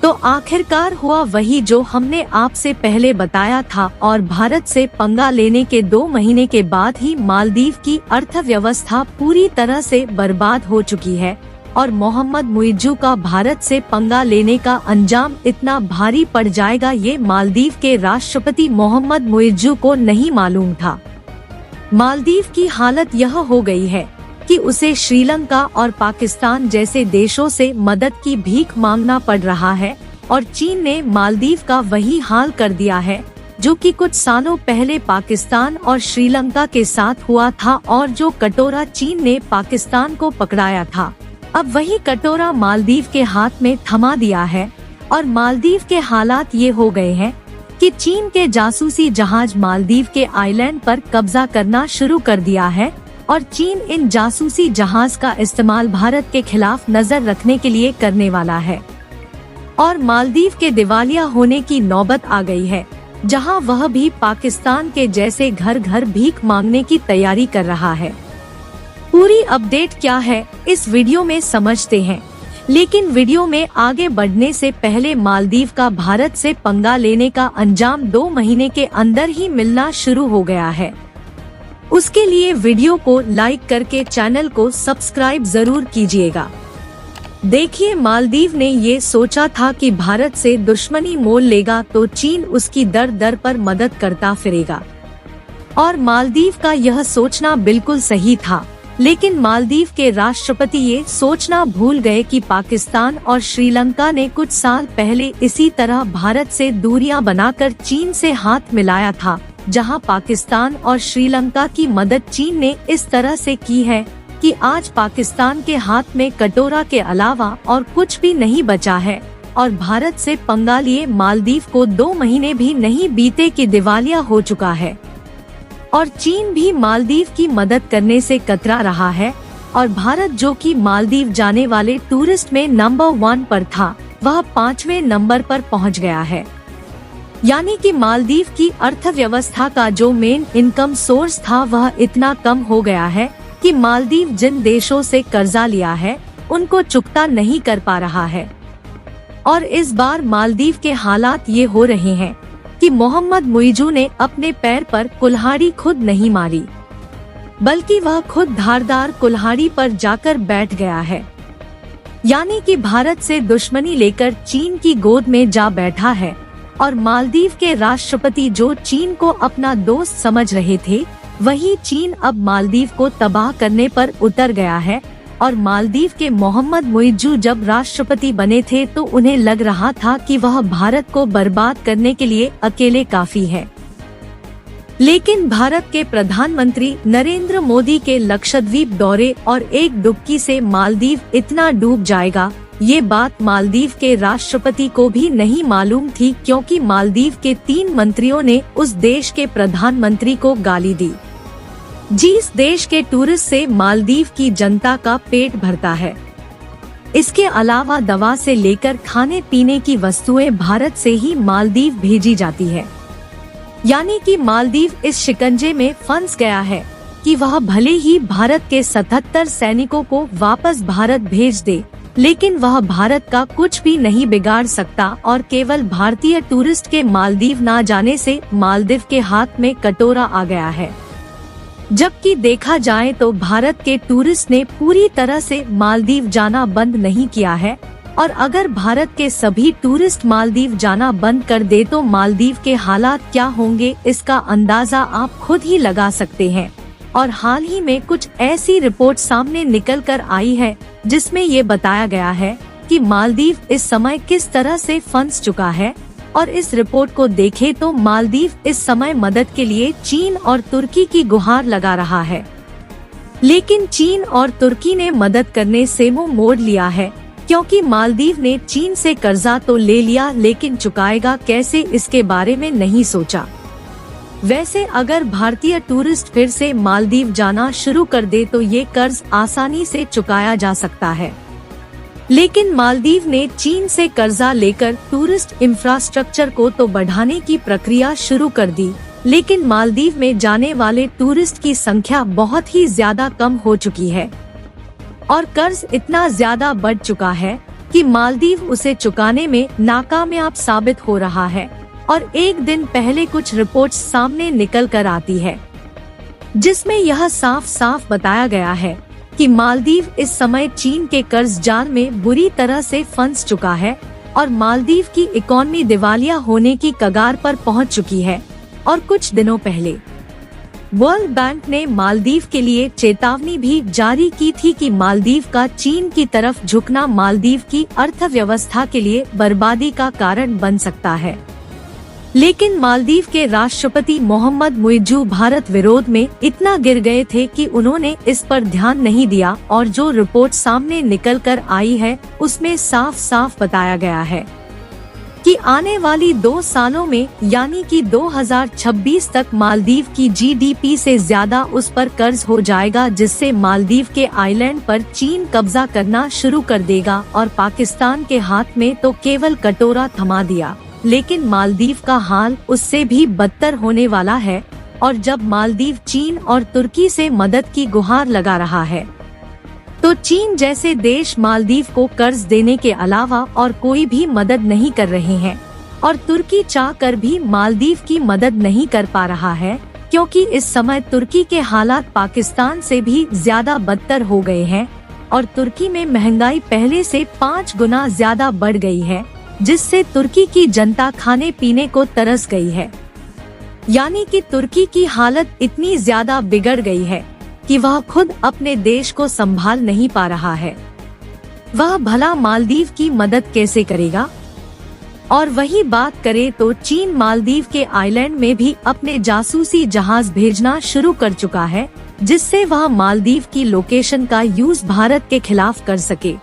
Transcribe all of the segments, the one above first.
तो आखिरकार हुआ वही जो हमने आपसे पहले बताया था और भारत से पंगा लेने के 2 महीने के बाद ही मालदीव की अर्थव्यवस्था पूरी तरह से बर्बाद हो चुकी है और मोहम्मद मुइज्जू का भारत से पंगा लेने का अंजाम इतना भारी पड़ जाएगा ये मालदीव के राष्ट्रपति मोहम्मद मुइज्जू को नहीं मालूम था। मालदीव की हालत यह हो गई है कि उसे श्रीलंका और पाकिस्तान जैसे देशों से मदद की भीख मांगना पड़ रहा है और चीन ने मालदीव का वही हाल कर दिया है जो कि कुछ सालों पहले पाकिस्तान और श्रीलंका के साथ हुआ था और जो कटोरा चीन ने पाकिस्तान को पकड़ाया था अब वही कटोरा मालदीव के हाथ में थमा दिया है और मालदीव के हालात ये हो गए हैं कि चीन के जासूसी जहाज मालदीव के आइलैंड पर कब्जा करना शुरू कर दिया है और चीन इन जासूसी जहाज का इस्तेमाल भारत के खिलाफ नजर रखने के लिए करने वाला है और मालदीव के दिवालिया होने की नौबत आ गई है जहां वह भी पाकिस्तान के जैसे घर घर भीख मांगने की तैयारी कर रहा है। पूरी अपडेट क्या है इस वीडियो में समझते हैं, लेकिन वीडियो में आगे बढ़ने से पहले मालदीव का भारत से पंगा लेने का अंजाम 2 महीने के अंदर ही मिलना शुरू हो गया है। उसके लिए वीडियो को लाइक करके चैनल को सब्सक्राइब जरूर कीजिएगा। देखिए, मालदीव ने ये सोचा था कि भारत से दुश्मनी मोल लेगा तो चीन उसकी दर दर पर मदद करता फिरेगा और मालदीव का यह सोचना बिल्कुल सही था, लेकिन मालदीव के राष्ट्रपति ये सोचना भूल गए कि पाकिस्तान और श्रीलंका ने कुछ साल पहले इसी तरह भारत से दूरियां बनाकर चीन से हाथ मिलाया था, जहां पाकिस्तान और श्रीलंका की मदद चीन ने इस तरह से की है कि आज पाकिस्तान के हाथ में कटोरा के अलावा और कुछ भी नहीं बचा है और भारत से पंगा लिए मालदीव को 2 महीने भी नहीं बीते कि दिवालिया हो चुका है और चीन भी मालदीव की मदद करने से कतरा रहा है और भारत जो कि मालदीव जाने वाले टूरिस्ट में नंबर 1 पर था वह 5वें नंबर पर पहुंच गया है। यानी कि मालदीव की अर्थव्यवस्था का जो मेन इनकम सोर्स था वह इतना कम हो गया है कि मालदीव जिन देशों से कर्जा लिया है उनको चुकता नहीं कर पा रहा है और इस बार मालदीव के हालात ये हो रहे हैं कि मोहम्मद मुइज्जू ने अपने पैर पर कुल्हाड़ी खुद नहीं मारी, बल्कि वह खुद धारदार कुल्हाड़ी पर जाकर बैठ गया है। यानी कि भारत से दुश्मनी लेकर चीन की गोद में जा बैठा है और मालदीव के राष्ट्रपति जो चीन को अपना दोस्त समझ रहे थे वही चीन अब मालदीव को तबाह करने पर उतर गया है और मालदीव के मोहम्मद मुइज्जू जब राष्ट्रपति बने थे तो उन्हें लग रहा था कि वह भारत को बर्बाद करने के लिए अकेले काफी है, लेकिन भारत के प्रधानमंत्री नरेंद्र मोदी के लक्षद्वीप दौरे और एक डुबकी से मालदीव इतना डूब जाएगा ये बात मालदीव के राष्ट्रपति को भी नहीं मालूम थी, क्योंकि मालदीव के 3 मंत्रियों ने उस देश के प्रधानमंत्री को गाली दी। जिस देश के टूरिस्ट से मालदीव की जनता का पेट भरता है। इसके अलावा दवा से लेकर खाने पीने की वस्तुएं भारत से ही मालदीव भेजी जाती है। यानी कि मालदीव इस शिकंजे में फंस गया है कि वह भले ही भारत के 77 सैनिकों को वापस भारत भेज दे, लेकिन वह भारत का कुछ भी नहीं बिगाड़ सकता और केवल भारतीय टूरिस्ट के मालदीव ना जाने से मालदीव के हाथ में कटोरा आ गया है। जबकि देखा जाए तो भारत के टूरिस्ट ने पूरी तरह से मालदीव जाना बंद नहीं किया है और अगर भारत के सभी टूरिस्ट मालदीव जाना बंद कर दे तो मालदीव के हालात क्या होंगे इसका अंदाजा आप खुद ही लगा सकते हैं। और हाल ही में कुछ ऐसी रिपोर्ट सामने निकल कर आई है जिसमें ये बताया गया है कि मालदीव इस समय किस तरह से फंस चुका है और इस रिपोर्ट को देखें तो मालदीव इस समय मदद के लिए चीन और तुर्की की गुहार लगा रहा है, लेकिन चीन और तुर्की ने मदद करने से मुंह मोड़ लिया है, क्योंकि मालदीव ने चीन से कर्जा तो ले लिया लेकिन चुकाएगा कैसे इसके बारे में नहीं सोचा। वैसे अगर भारतीय टूरिस्ट फिर से मालदीव जाना शुरू कर दे तो ये कर्ज आसानी से चुकाया जा सकता है, लेकिन मालदीव ने चीन से कर्जा लेकर टूरिस्ट इंफ्रास्ट्रक्चर को तो बढ़ाने की प्रक्रिया शुरू कर दी, लेकिन मालदीव में जाने वाले टूरिस्ट की संख्या बहुत ही ज्यादा कम हो चुकी है और कर्ज इतना ज्यादा बढ़ चुका है कि मालदीव उसे चुकाने में नाकामयाब साबित हो रहा है और एक दिन पहले कुछ रिपोर्ट्स सामने निकल कर आती है जिसमें यह साफ साफ बताया गया है कि मालदीव इस समय चीन के कर्ज जाल में बुरी तरह से फंस चुका है और मालदीव की इकोनॉमी दिवालिया होने की कगार पर पहुंच चुकी है। और कुछ दिनों पहले वर्ल्ड बैंक ने मालदीव के लिए चेतावनी भी जारी की थी कि मालदीव का चीन की तरफ झुकना मालदीव की अर्थव्यवस्था के लिए बर्बादी का कारण बन सकता है। लेकिन मालदीव के राष्ट्रपति मोहम्मद मुइज्जू भारत विरोध में इतना गिर गए थे कि उन्होंने इस पर ध्यान नहीं दिया और जो रिपोर्ट सामने निकल कर आई है उसमें साफ साफ बताया गया है कि आने वाली 2 सालों में यानी कि 2026 तक मालदीव की जीडीपी से ज्यादा उस पर कर्ज हो जाएगा, जिससे मालदीव के आइलैंड पर चीन कब्जा करना शुरू कर देगा और पाकिस्तान के हाथ में तो केवल कटोरा थमा दिया, लेकिन मालदीव का हाल उससे भी बदतर होने वाला है। और जब मालदीव चीन और तुर्की से मदद की गुहार लगा रहा है तो चीन जैसे देश मालदीव को कर्ज देने के अलावा और कोई भी मदद नहीं कर रहे हैं और तुर्की चाह कर भी मालदीव की मदद नहीं कर पा रहा है, क्योंकि इस समय तुर्की के हालात पाकिस्तान से भी ज्यादा बदतर हो गए हैं और तुर्की में महंगाई पहले से 5 गुना ज्यादा बढ़ गई है, जिससे तुर्की की जनता खाने पीने को तरस गई है। यानी कि तुर्की की हालत इतनी ज्यादा बिगड़ गई है कि वह खुद अपने देश को संभाल नहीं पा रहा है। वह भला मालदीव की मदद कैसे करेगा? और वही बात करे तो चीन मालदीव के आइलैंड में भी अपने जासूसी जहाज भेजना शुरू कर चुका है, जिससे वह मालदीव की लोकेशन का यूज भारत के खिलाफ कर सके।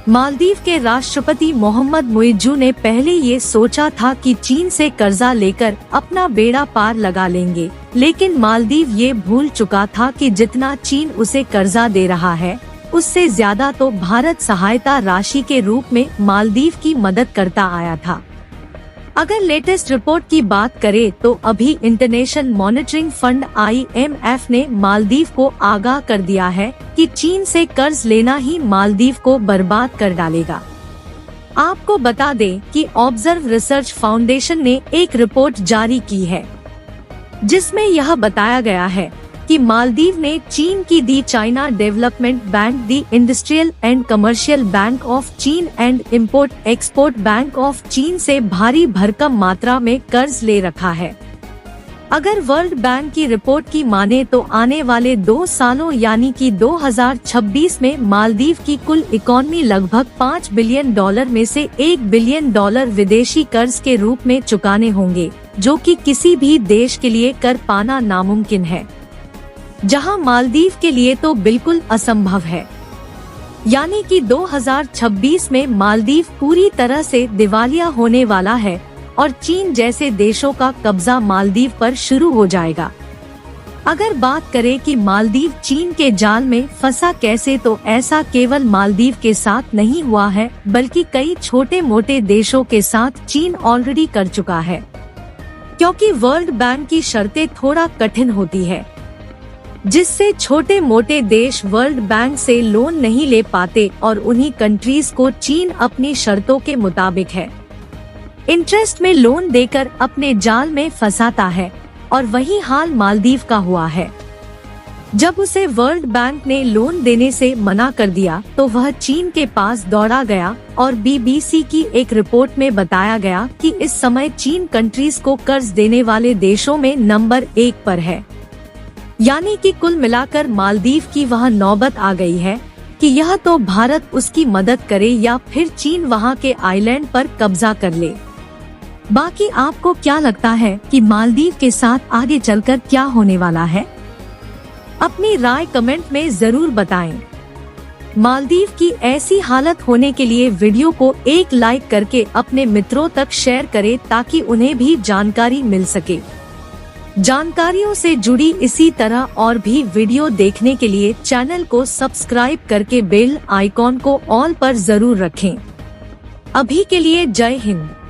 मालदीव के राष्ट्रपति मोहम्मद मुइज्जू ने पहले ये सोचा था कि चीन से कर्जा लेकर अपना बेड़ा पार लगा लेंगे, लेकिन मालदीव ये भूल चुका था कि जितना चीन उसे कर्जा दे रहा है उससे ज्यादा तो भारत सहायता राशि के रूप में मालदीव की मदद करता आया था। अगर लेटेस्ट रिपोर्ट की बात करें तो अभी इंटरनेशनल मॉनिटरिंग फंड IMF ने मालदीव को आगाह कर दिया है कि चीन से कर्ज लेना ही मालदीव को बर्बाद कर डालेगा। आपको बता दें कि ऑब्जर्व रिसर्च फाउंडेशन ने एक रिपोर्ट जारी की है जिसमें यह बताया गया है कि मालदीव ने चीन की the China development bank, the industrial and commercial bank of चीन and import export bank of चीन से भारी भरकम मात्रा में कर्ज ले रखा है। अगर वर्ल्ड बैंक की रिपोर्ट की माने तो आने वाले 2 सालों यानी कि 2026 में मालदीव की कुल इकोनॉमी लगभग $5 बिलियन में से $1 बिलियन विदेशी कर्ज के रूप में चुकाने होंगे, जो कि किसी भी देश के लिए कर पाना नामुमकिन है, जहां मालदीव के लिए तो बिल्कुल असंभव है। यानी कि 2026 में मालदीव पूरी तरह से दिवालिया होने वाला है और चीन जैसे देशों का कब्जा मालदीव पर शुरू हो जाएगा। अगर बात करें कि मालदीव चीन के जाल में फंसा कैसे, तो ऐसा केवल मालदीव के साथ नहीं हुआ है, बल्कि कई छोटे मोटे देशों के साथ चीन ऑलरेडी कर चुका है, क्योंकि वर्ल्ड बैंक की शर्तें थोड़ा कठिन होती है, जिससे छोटे मोटे देश वर्ल्ड बैंक से लोन नहीं ले पाते और उन्हीं कंट्रीज को चीन अपनी शर्तों के मुताबिक है इंटरेस्ट में लोन देकर अपने जाल में फंसाता है। और वही हाल मालदीव का हुआ है। जब उसे वर्ल्ड बैंक ने लोन देने से मना कर दिया तो वह चीन के पास दौड़ा गया और BBC की एक रिपोर्ट में बताया गया कि इस समय चीन कंट्रीज को कर्ज देने वाले देशों में नंबर 1 पर है। यानी कि कुल मिलाकर मालदीव की वह नौबत आ गई है कि यह तो भारत उसकी मदद करे या फिर चीन वहां के आइलैंड पर कब्जा कर ले। बाकी आपको क्या लगता है कि मालदीव के साथ आगे चलकर क्या होने वाला है? अपनी राय कमेंट में जरूर बताएं। मालदीव की ऐसी हालत होने के लिए वीडियो को एक लाइक करके अपने मित्रों तक शेयर करें ताकि उन्हें भी जानकारी मिल सके। जानकारियों से जुड़ी इसी तरह और भी वीडियो देखने के लिए चैनल को सब्सक्राइब करके बेल आइकॉन को ऑल पर जरूर रखें। अभी के लिए जय हिंद।